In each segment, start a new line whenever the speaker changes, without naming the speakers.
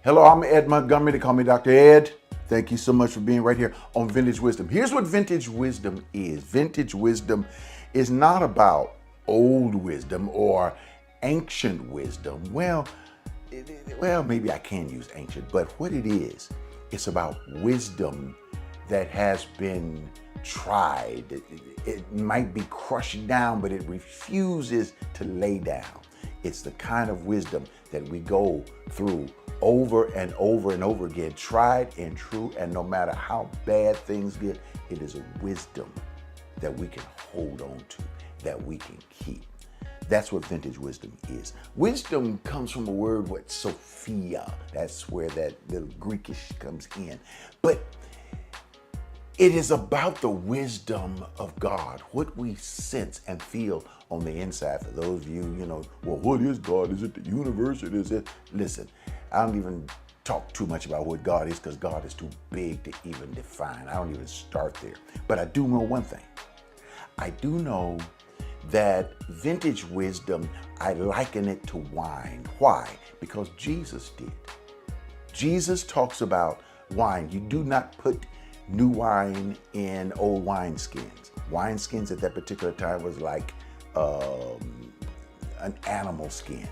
Hello, I'm Ed Montgomery. They call me Dr. Ed. Thank you so much for being right here on Vintage Wisdom. Here's what Vintage Wisdom is. Vintage Wisdom is not about old wisdom or ancient wisdom. Well, maybe I can use ancient, but what it is, it's about wisdom that has been tried. It might be crushed down, but it refuses to lay down. It's the kind of wisdom that we go through over and over and over again, tried and true, and no matter how bad things get, it is a wisdom that we can hold on to, that we can keep. That's what vintage wisdom is. Wisdom comes from a word, Sophia. That's where that little Greekish comes in. But it is about the wisdom of God, what we sense and feel on the inside. For those of you, well, what is God? Is it the universe? Is it? Listen, I don't even talk too much about what God is because God is too big to even define. I don't even start there. But I do know one thing. I do know that vintage wisdom, I liken it to wine. Why? Because Jesus did. Jesus talks about wine. You do not put new wine in old wineskins. Wineskins at that particular time was like an animal skin.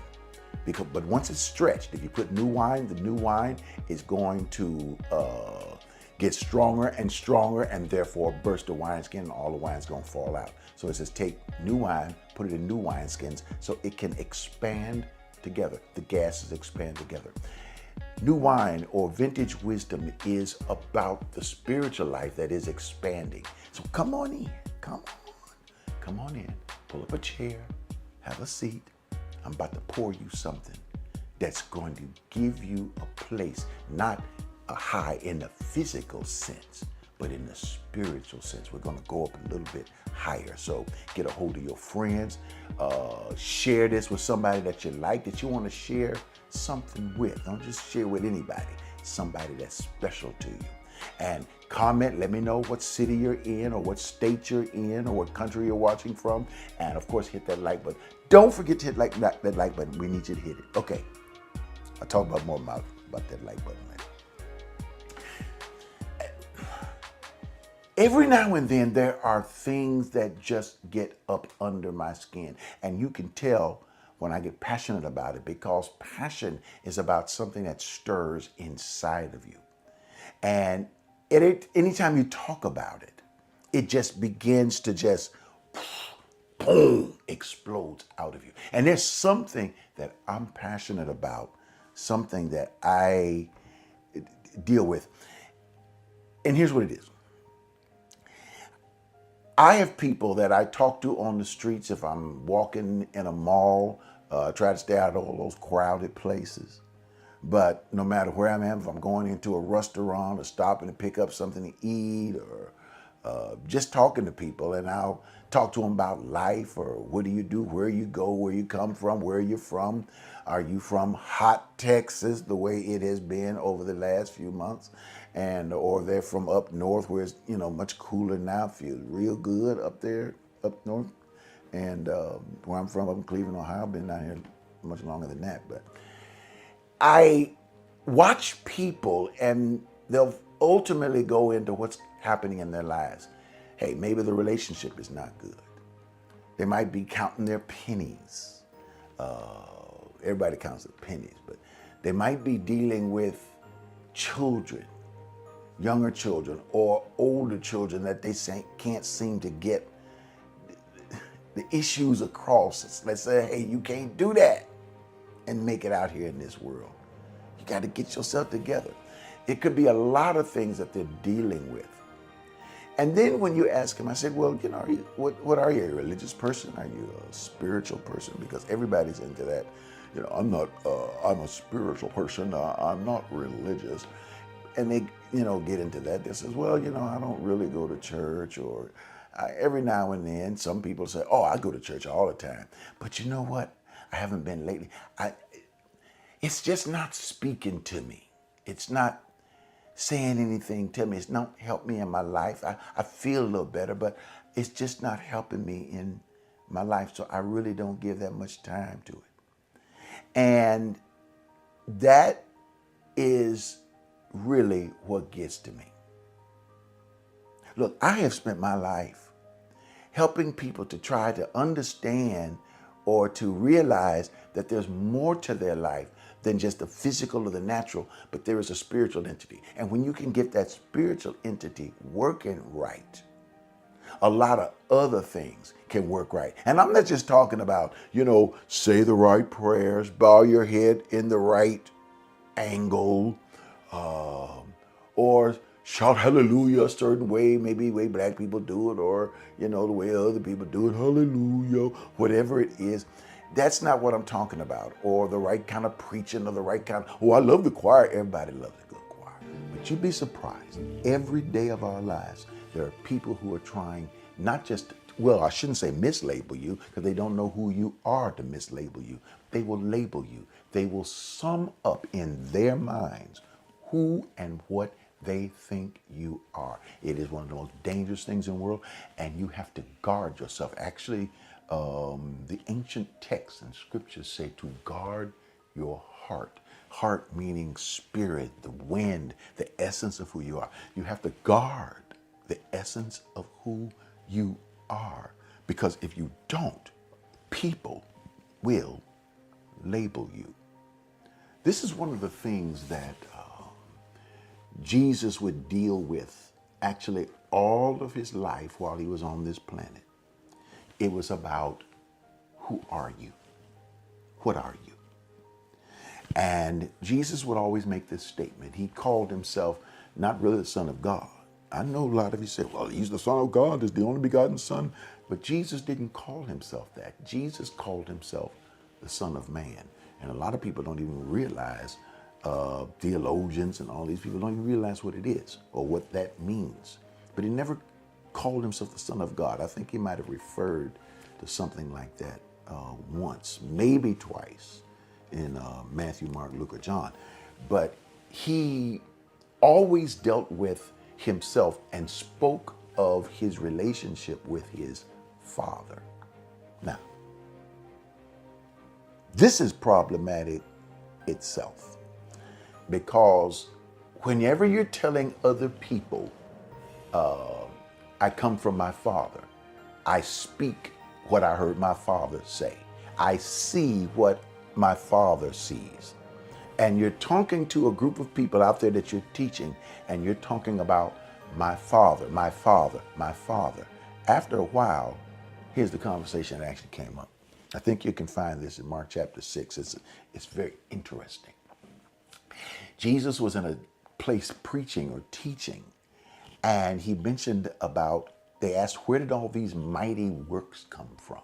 But once it's stretched, if you put new wine, the new wine is going to get stronger and stronger and therefore burst the wineskin and all the wine's going to fall out. So it says take new wine, put it in new wineskins so it can expand together. The gases expand together. New wine or vintage wisdom is about the spiritual life that is expanding. So come on in, come on in, pull up a chair, have a seat. I'm about to pour you something that's going to give you a place, not a high in the physical sense, but in the spiritual sense. We're going to go up a little bit higher. So get a hold of your friends, share this with somebody that you like, that you want to share something with. Don't just share with anybody, somebody that's special to you. And comment, let me know what city you're in or what state you're in or what country you're watching from. And of course, hit that like button. Don't forget to hit that like button. We need you to hit it. Okay, I'll talk about more about that like button later. Every now and then, there are things that just get up under my skin. And you can tell when I get passionate about it, because passion is about something that stirs inside of you. And anytime you talk about it, it just begins to just boom, explodes out of you. And there's something that I'm passionate about, something that I deal with. And here's what it is. I have people that I talk to on the streets if I'm walking in a mall, try to stay out of all those crowded places. But no matter where I'm at, if I'm going into a restaurant or stopping to pick up something to eat or just talking to people, and I'll talk to them about life or what do you do, where you go, where you come from, where you're from. Are you from hot Texas, the way it has been over the last few months? Or they're from up north where it's much cooler now, feels real good up there, up north. And where I'm from, up in Cleveland, Ohio, been down here much longer than that. But I watch people and they'll ultimately go into what's happening in their lives. Hey, maybe the relationship is not good. They might be counting their pennies. Everybody counts their pennies, but they might be dealing with children, younger children or older children that they can't seem to get the issues across. Let's say, hey, you can't do that and make it out here in this world. You got to get yourself together. It could be a lot of things that they're dealing with. And then when you ask them, I said, well, what are you, a religious person? Are you a spiritual person? Because everybody's into that. I'm a spiritual person. I'm not religious. And they, get into that. They says, well, I don't really go to church, or every now and then some people say, oh, I go to church all the time. But you know what? I haven't been lately. It's just not speaking to me. It's not saying anything to me. It's not helped me in my life. I feel a little better, but it's just not helping me in my life. So I really don't give that much time to it. And that is really what gets to me. Look, I have spent my life helping people to try to understand or to realize that there's more to their life than just the physical or the natural, but there is a spiritual entity. And when you can get that spiritual entity working right, a lot of other things can work right. And I'm not just talking about, say the right prayers, bow your head in the right angle, or shout hallelujah a certain way, maybe the way black people do it, or the way other people do it, hallelujah, whatever it is. That's not what I'm talking about. Or the right kind of preaching, or the right kind of, I love the choir. Everybody loves a good choir. But you'd be surprised. Every day of our lives, there are people who are trying not just, I shouldn't say mislabel you, because they don't know who you are to mislabel you. They will label you. They will sum up in their minds who and what they think you are. It is one of the most dangerous things in the world, and you have to guard yourself. Actually, the ancient texts and scriptures say to guard your heart. Heart meaning spirit, the wind, the essence of who you are. You have to guard the essence of who you are, because if you don't, people will label you. This is one of the things that Jesus would deal with actually all of his life while he was on this planet. It was about, who are you? What are you? And Jesus would always make this statement. He called himself not really the Son of God. I know a lot of you say, well, he's the Son of God, is the only begotten Son. But Jesus didn't call himself that. Jesus called himself the Son of Man. And a lot of people don't even realize, theologians and all these people don't even realize what it is or what that means. But he never called himself the Son of God. I think he might have referred to something like that once, maybe twice in Matthew, Mark, Luke, or John. But he always dealt with himself and spoke of his relationship with his Father. Now, this is problematic itself, because whenever you're telling other people, I come from my Father, I speak what I heard my Father say, I see what my Father sees, and you're talking to a group of people out there that you're teaching, and you're talking about my Father, my Father, my Father. After a while, here's the conversation that actually came up. I think you can find this in Mark chapter 6. It's very interesting. Jesus was in a place preaching or teaching, and he mentioned about, they asked, where did all these mighty works come from?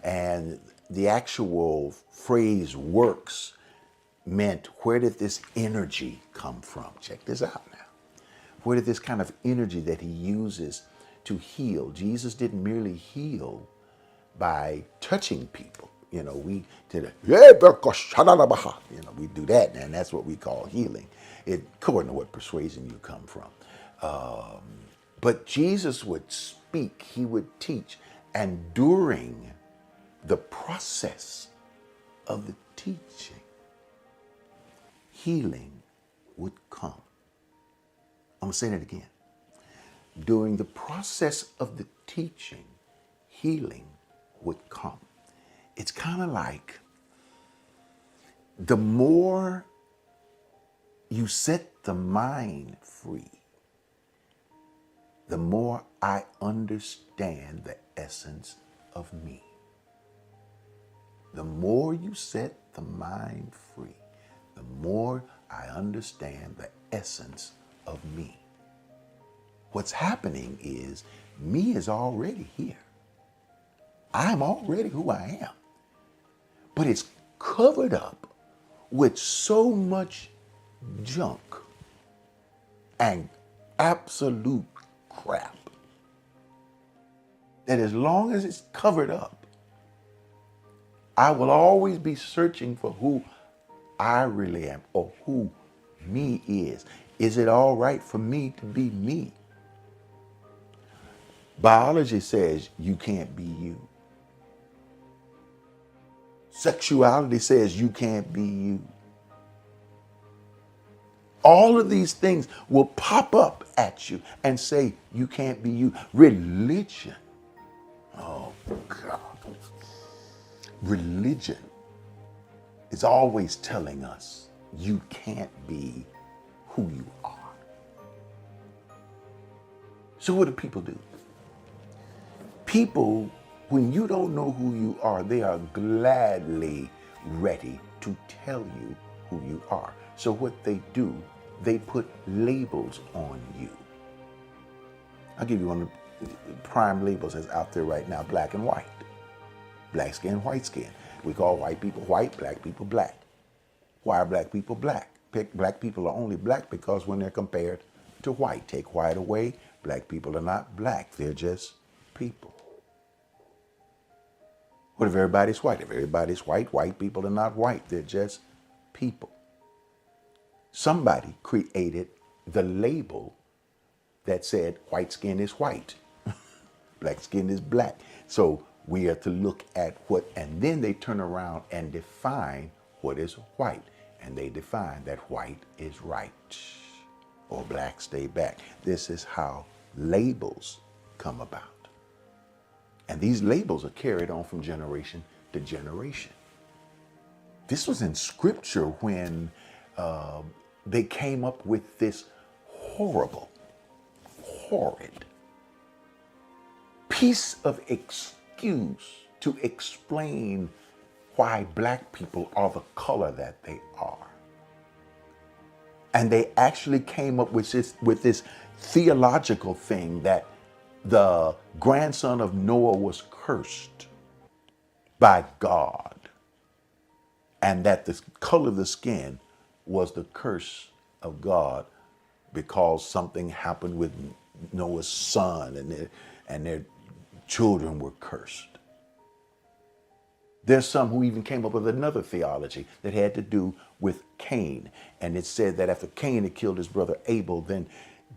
And the actual phrase works meant, where did this energy come from? Check this out now. Where did this kind of energy that he uses to heal? Jesus didn't merely heal by touching people. We did we do that, and that's what we call healing. According to what persuasion you come from. But Jesus would speak, he would teach, and during the process of the teaching, healing would come. I'm going to say that again. During the process of the teaching, healing would come. It's kind of like, the more you set the mind free, the more I understand the essence of me. The more you set the mind free, the more I understand the essence of me. What's happening is, me is already here. I'm already who I am. But it's covered up with so much junk and absolute crap that as long as it's covered up, I will always be searching for who I really am, or who me is. Is it all right for me to be me? Biology says you can't be you. Sexuality says you can't be you. All of these things will pop up at you and say you can't be you. Religion, oh God, religion is always telling us you can't be who you are. So what do people do? People, when you don't know who you are, they are gladly ready to tell you who you are. So what they do, they put labels on you. I'll give you one of the prime labels that's out there right now: black and white. Black skin, white skin. We call white people white, black people black. Why are black people black? Black people are only black because when they're compared to white, take white away, black people are not black. They're just people. What if everybody's white? If everybody's white, white people are not white. They're just people. Somebody created the label that said white skin is white, black skin is black. So we are to look at what, and then they turn around and define what is white. And they define that white is right or black stay back. This is how labels come about. And these labels are carried on from generation to generation. This was in scripture when they came up with this horrible, horrid piece of excuse to explain why black people are the color that they are. And they actually came up with this theological thing that the grandson of Noah was cursed by God, and that the color of the skin was the curse of God because something happened with Noah's son, and their children were cursed. There's some who even came up with another theology that had to do with Cain. And it said that after Cain had killed his brother Abel, then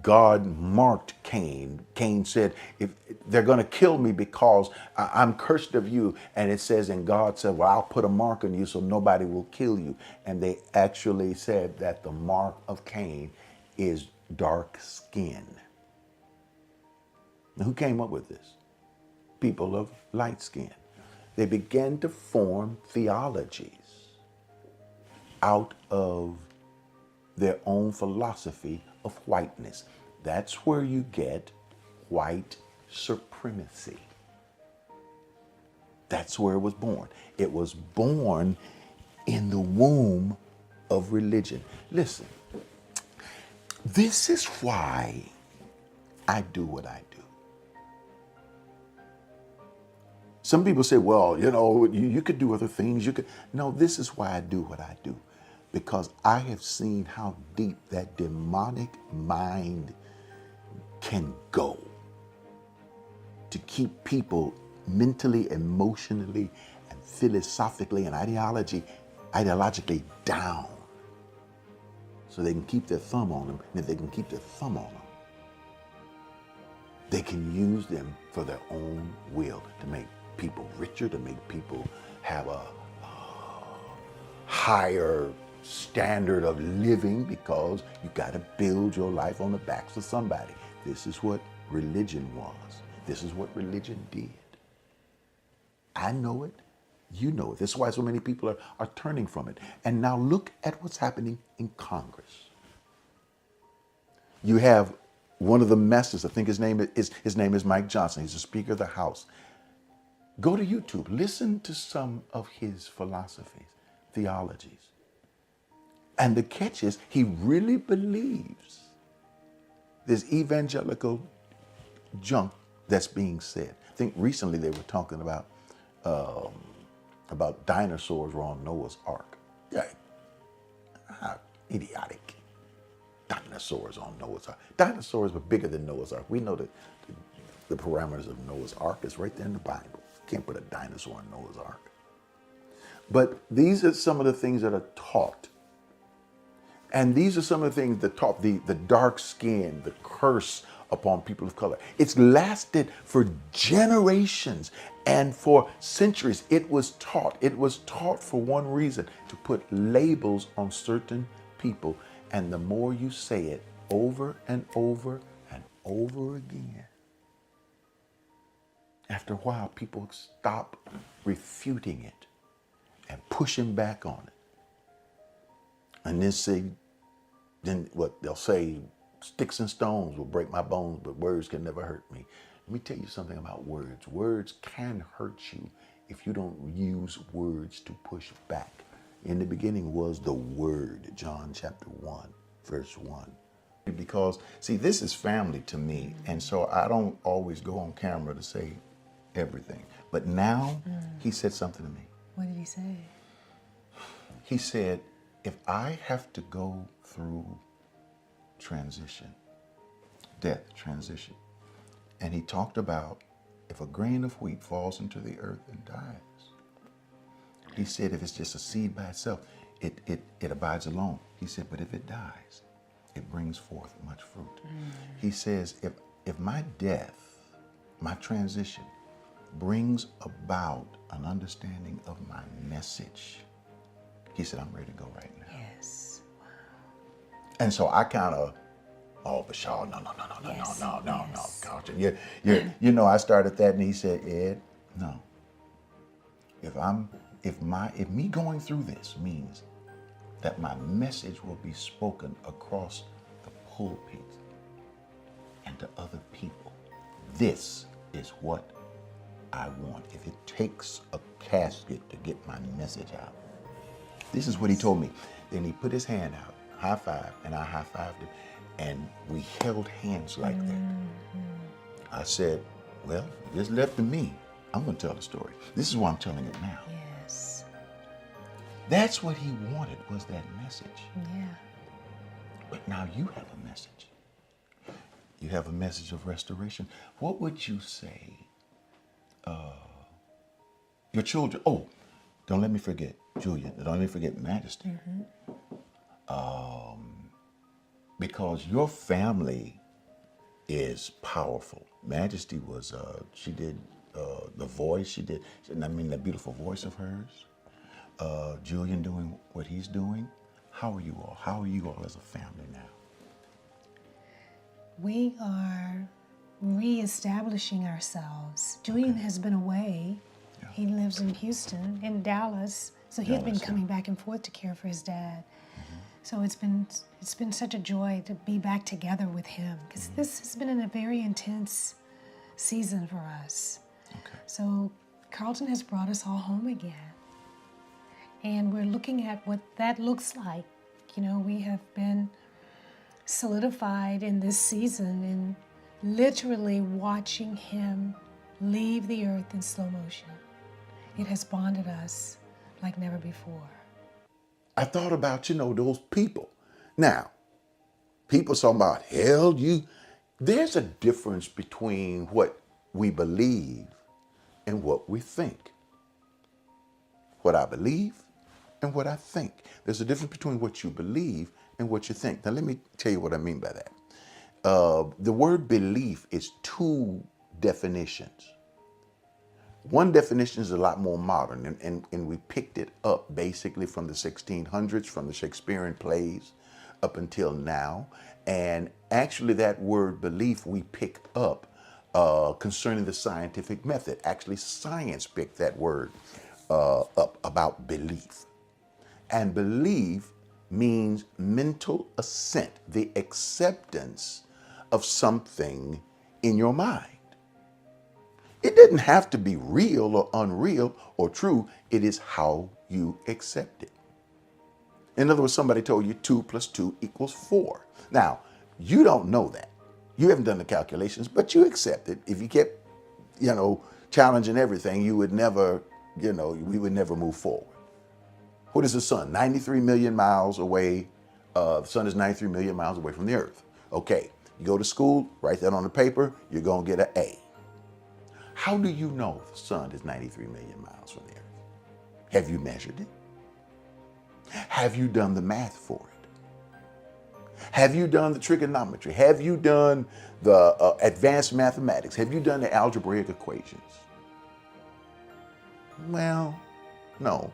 God marked Cain. Cain said, if they're going to kill me because I'm cursed of you. And it says, and God said, well, I'll put a mark on you so nobody will kill you. And they actually said that the mark of Cain is dark skin. Now, who came up with this? People of light skin. They began to form theologies out of their own philosophy of whiteness. That's where you get white supremacy. That's where it was born. It was born in the womb of religion. Listen, this is why I do what I do. Some people say, well, you could do other things. No, this is why I do what I do. Because I have seen how deep that demonic mind can go to keep people mentally, emotionally, and philosophically and ideologically down. So they can keep their thumb on them. And if they can keep their thumb on them, they can use them for their own will to make people richer, to make people have a higher standard of living, because you got to build your life on the backs of somebody. This is what religion was. This is what religion did. I know it. You know it. This is why so many people are turning from it. And now look at what's happening in Congress. You have one of the masters, I think his name is Mike Johnson. He's the Speaker of the House. Go to YouTube, listen to some of his philosophies, theologies. And the catch is, he really believes this evangelical junk that's being said. I think recently they were talking about dinosaurs were on Noah's Ark. Yeah, how idiotic. Dinosaurs on Noah's Ark. Dinosaurs were bigger than Noah's Ark. We know that the parameters of Noah's Ark is right there in the Bible. Can't put a dinosaur in Noah's Ark. But these are some of the things that are taught. And these are some of the things that taught the dark skin, the curse upon people of color. It's lasted for generations and for centuries. It was taught. It was taught for one reason, to put labels on certain people. And the more you say it over and over and over again, after a while, people stop refuting it and pushing back on it. And then what they'll say, sticks and stones will break my bones, but words can never hurt me. Let me tell you something about words. Words can hurt you if you don't use words to push back. In the beginning was the Word, John chapter 1, verse 1. Because, see, this is family to me, and so I don't always go on camera to say everything. But now he said something to me.
What did he say?
He said, if I have to go through transition, death, transition, and he talked about if a grain of wheat falls into the earth and dies, he said if it's just a seed by itself, it abides alone. He said, but if it dies, it brings forth much fruit. He says, if my death, my transition, brings about an understanding of my message, he said, I'm ready to go right now.
Yes. Wow.
And so I kind of, Bashar, no, Carlton. You know, I started that, and he said, Ed, no. If me going through this means that my message will be spoken across the pulpit and to other people, this is what I want. If it takes a casket to get my message out. This is what he told me. Then he put his hand out, high five, and I high fived him, and we held hands like that. I said, well, it's left to me. I'm going to tell the story. This is why I'm telling it now.
Yes.
That's what he wanted, was that message.
Yeah.
But now you have a message. You have a message of restoration. What would you say? Your children, don't let me forget, Julian, don't let me forget Majesty. Because your family is powerful. Majesty was, she did the voice, that beautiful voice of hers. Julian doing what he's doing. How are you all? How are you all as a family now?
We are reestablishing ourselves. Julian has been away.
Yeah.
He lives in Houston, in Dallas. So he had been coming back and forth to care for his dad. So it's been such a joy to be back together with him, because this has been a very intense season for us.
Okay.
So Carlton has brought us all home again. And we're looking at what that looks like. You know, we have been solidified in this season in literally watching him leave the earth in slow motion. It has bonded us like never before.
I thought about, those people. Now, people talking about, there's a difference between what we believe and what we think. What I believe and what I think. There's a difference between what you believe and what you think. Now, let me tell you what I mean by that. The word belief is two definitions. One definition is a lot more modern, and we picked it up basically from the 1600s, from the Shakespearean plays up until now. And actually that word belief we pick up concerning the scientific method. Actually, science picked that word up about belief. And belief means mental assent, the acceptance of something in your mind. It doesn't have to be real or unreal or true. It is how you accept it. In other words, somebody told you 2 + 2 = 4. Now, you don't know that. You haven't done the calculations, but you accept it. If you kept, challenging everything, you would never, we would never move forward. What is the sun? 93 million miles away. The sun is 93 million miles away from the earth. Okay, you go to school, write that on the paper, you're going to get an A. How do you know the sun is 93 million miles from the earth? Have you measured it? Have you done the math for it? Have you done the trigonometry? Have you done the advanced mathematics? Have you done the algebraic equations? Well, no.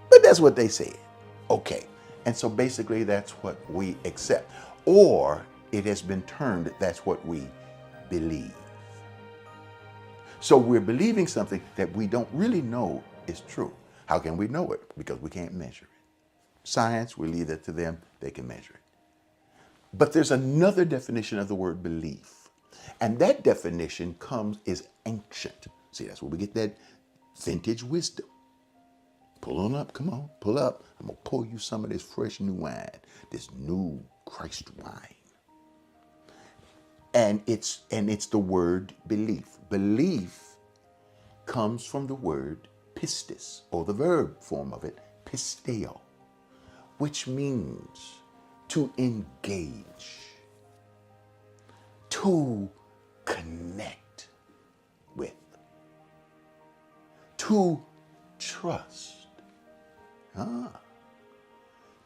But that's what they said. Okay. And so basically that's what we accept. Or it has been termed that's what we believe. So we're believing something that we don't really know is true. How can we know it? Because we can't measure it. Science, we leave that to them. They can measure it. But there's another definition of the word belief. And that definition is ancient. See, that's where we get that vintage wisdom. Pull on up, come on, pull up. I'm gonna pour you some of this fresh new wine, this new Christ wine. And it's the word belief. Belief comes from the word pistis, or the verb form of it, pisteo, which means to engage, to connect with, to trust,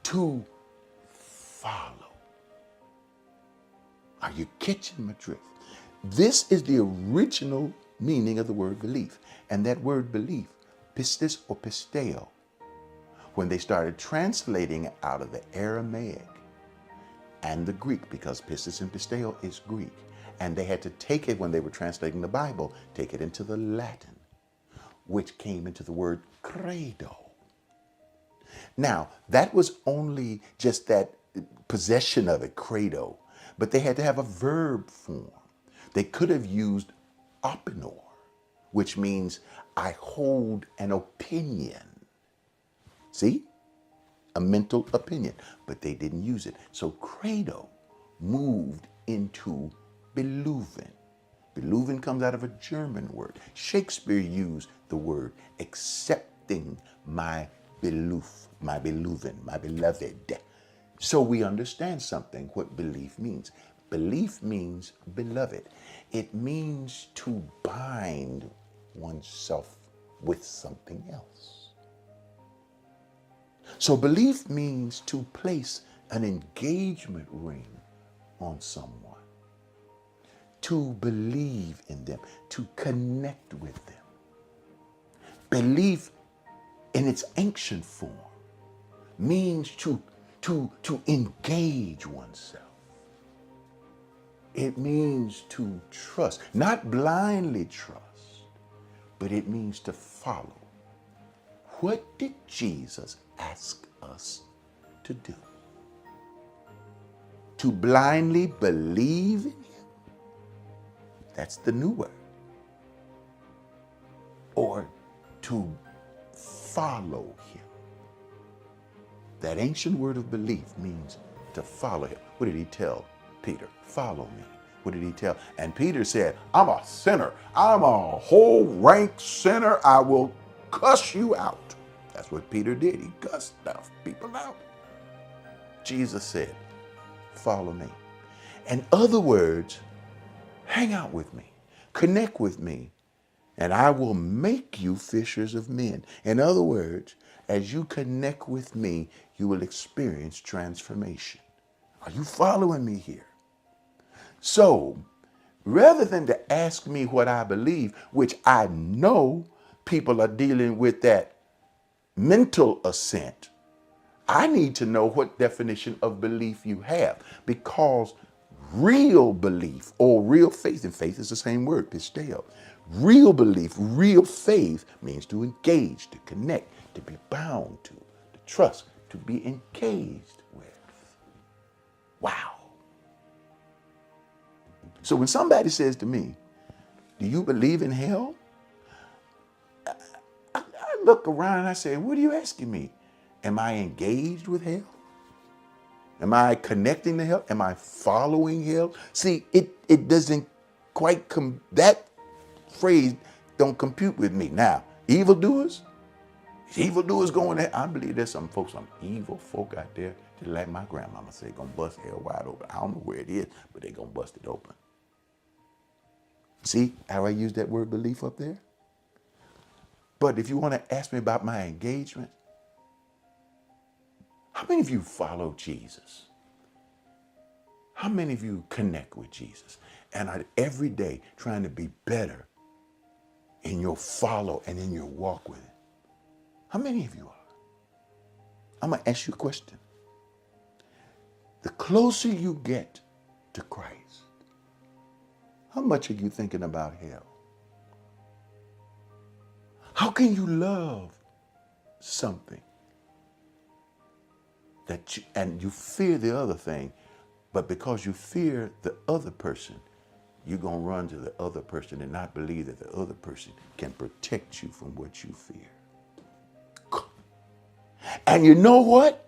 to follow. Are you catching my drift? This is the original meaning of the word belief. And that word belief, pistis or pisteo, when they started translating it out of the Aramaic and the Greek, because pistis and pisteo is Greek, and they had to take it when they were translating the Bible, take it into the Latin, which came into the word credo. Now, that was only just that possession of it, credo, but they had to have a verb form. They could have used opinor, which means I hold an opinion. See? A mental opinion. But they didn't use it. So credo moved into beluven. Beluven comes out of a German word. Shakespeare used the word accepting my beluf, my beluven, my beloved. So we understand something, what belief means. Belief means beloved. It means to bind oneself with something else. So belief means to place an engagement ring on someone, to believe in them, to connect with them. Belief in its ancient form means to engage oneself. It means to trust, not blindly trust, but it means to follow. What did Jesus ask us to do? To blindly believe in him? That's the new word. Or to follow him. That ancient word of belief means to follow him. What did he tell Peter? Follow me. What did he tell? And Peter said, I'm a sinner. I'm a whole rank sinner. I will cuss you out. That's what Peter did. He cussed people out. Jesus said, follow me. In other words, hang out with me, connect with me, and I will make you fishers of men. In other words, as you connect with me, you will experience transformation. Are you following me here? So, rather than to ask me what I believe, which I know people are dealing with that mental assent, I need to know what definition of belief you have, because real belief or real faith, and faith is the same word, pisteo. Real belief, real faith means to engage, to connect, to be bound to trust, to be engaged with. Wow. So when somebody says to me, do you believe in hell? I look around and I say, what are you asking me? Am I engaged with hell? Am I connecting to hell? Am I following hell? See, it doesn't quite that phrase don't compute with me. Now, evildoers going there. I believe there's some evil folk out there, just like my grandmama said, gonna bust hell wide open. I don't know where it is, but they gonna bust it open. See how I use that word belief up there? But if you want to ask me about my engagement, how many of you follow Jesus? How many of you connect with Jesus and are every day trying to be better in your follow and in your walk with him? How many of you are? I'm going to ask you a question. The closer you get to Christ, how much are you thinking about hell? How can you love something and you fear the other thing, but because you fear the other person, you're going to run to the other person and not believe that the other person can protect you from what you fear. And you know what?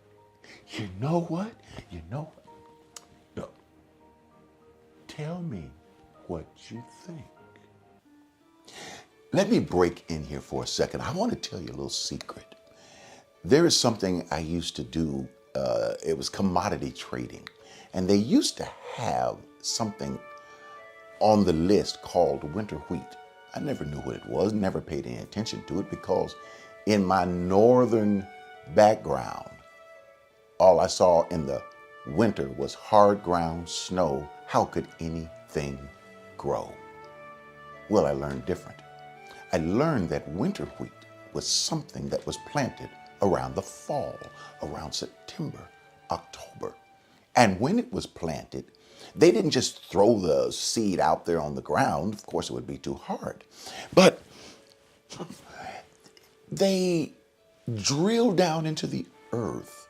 You know what? You know what? No. Tell me what you think. Let me break in here for a second. I want to tell you a little secret. There is something I used to do. It was commodity trading. And they used to have something on the list called winter wheat. I never knew what it was, never paid any attention to it because in my northern background, all I saw in the winter was hard ground, snow. How could anything grow? Well, I learned different. I learned that winter wheat was something that was planted around the fall, around September, October. And when it was planted, they didn't just throw the seed out there on the ground. Of course, it would be too hard. But they drilled down into the earth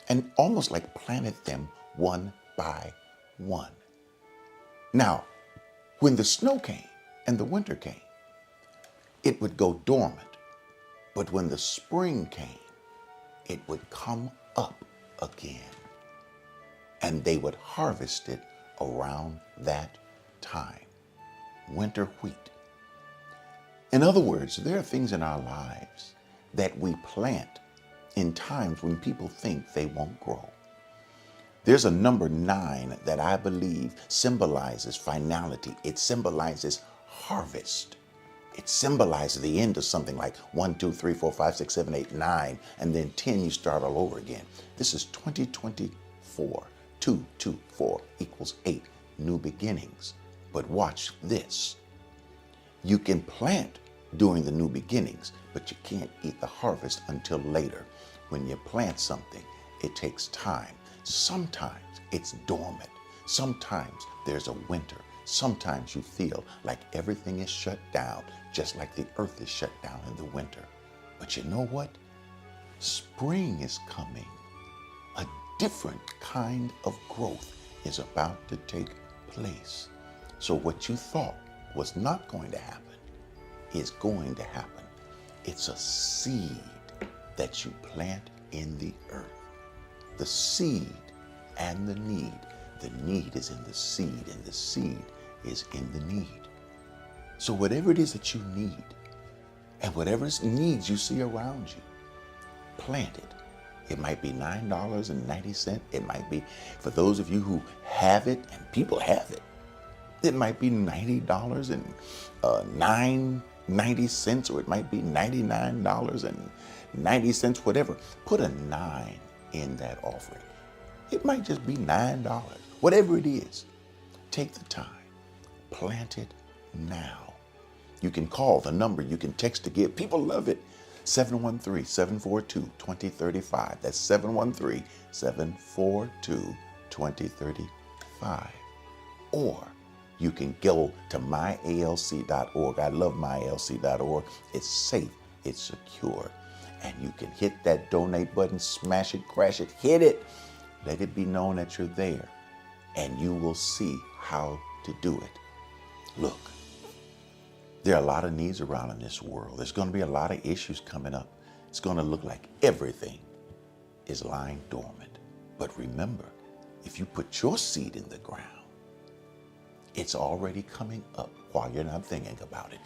and almost like planted them one by one. Now, when the snow came and the winter came, it would go dormant. But when the spring came, it would come up again. And they would harvest it around that time. Winter wheat. In other words, there are things in our lives that we plant in times when people think they won't grow. There's a number 9 that I believe symbolizes finality. It symbolizes harvest. It symbolizes the end of something like 1, 2, 3, 4, 5, 6, 7, 8, 9, and then 10, you start all over again. This is 2024. 2, 2, 4 equals 8, new beginnings. But watch this. You can plant during the new beginnings, but you can't eat the harvest until later. When you plant something, it takes time. Sometimes it's dormant. Sometimes there's a winter. Sometimes you feel like everything is shut down, just like the earth is shut down in the winter. But you know what? Spring is coming. A different kind of growth is about to take place. So what you thought was not going to happen is going to happen. It's a seed that you plant in the earth. The seed and the need. The need is in the seed and the seed is in the need. So whatever it is that you need and whatever needs you see around you, plant it. It might be $9.90. It might be, for those of you who have it, and people have it, it might be $90.90, or it might be $99.90, whatever. Put a 9 in that offering. It might just be $9. Whatever it is, take the time. Plant it now. You can call the number. You can text to give. People love it. 713-742-2035. That's 713-742-2035. Or you can go to myalc.org. I love myalc.org. It's safe. It's secure. And you can hit that donate button, smash it, crash it, hit it. Let it be known that you're there. And you will see how to do it. Look, there are a lot of needs around in this world. There's going to be a lot of issues coming up. It's going to look like everything is lying dormant. But remember, if you put your seed in the ground, it's already coming up while you're not thinking about it.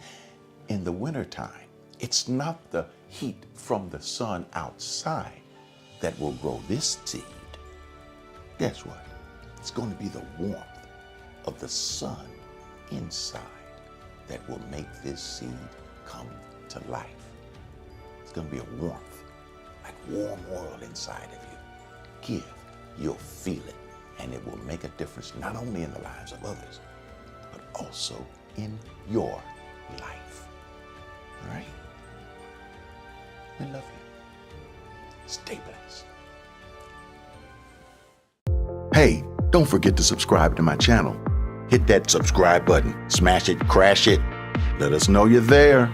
In the wintertime, it's not the heat from the sun outside that will grow this seed. Guess what? It's going to be the warmth of the sun inside that will make this seed come to life. It's going to be a warmth, like warm oil inside of you. Give, you'll feel it. and it will make a difference not only in the lives of others, but also in your life. All right? We love you. Stay blessed. Hey, don't forget to subscribe to my channel. Hit that subscribe button, smash it, crash it. Let us know you're there.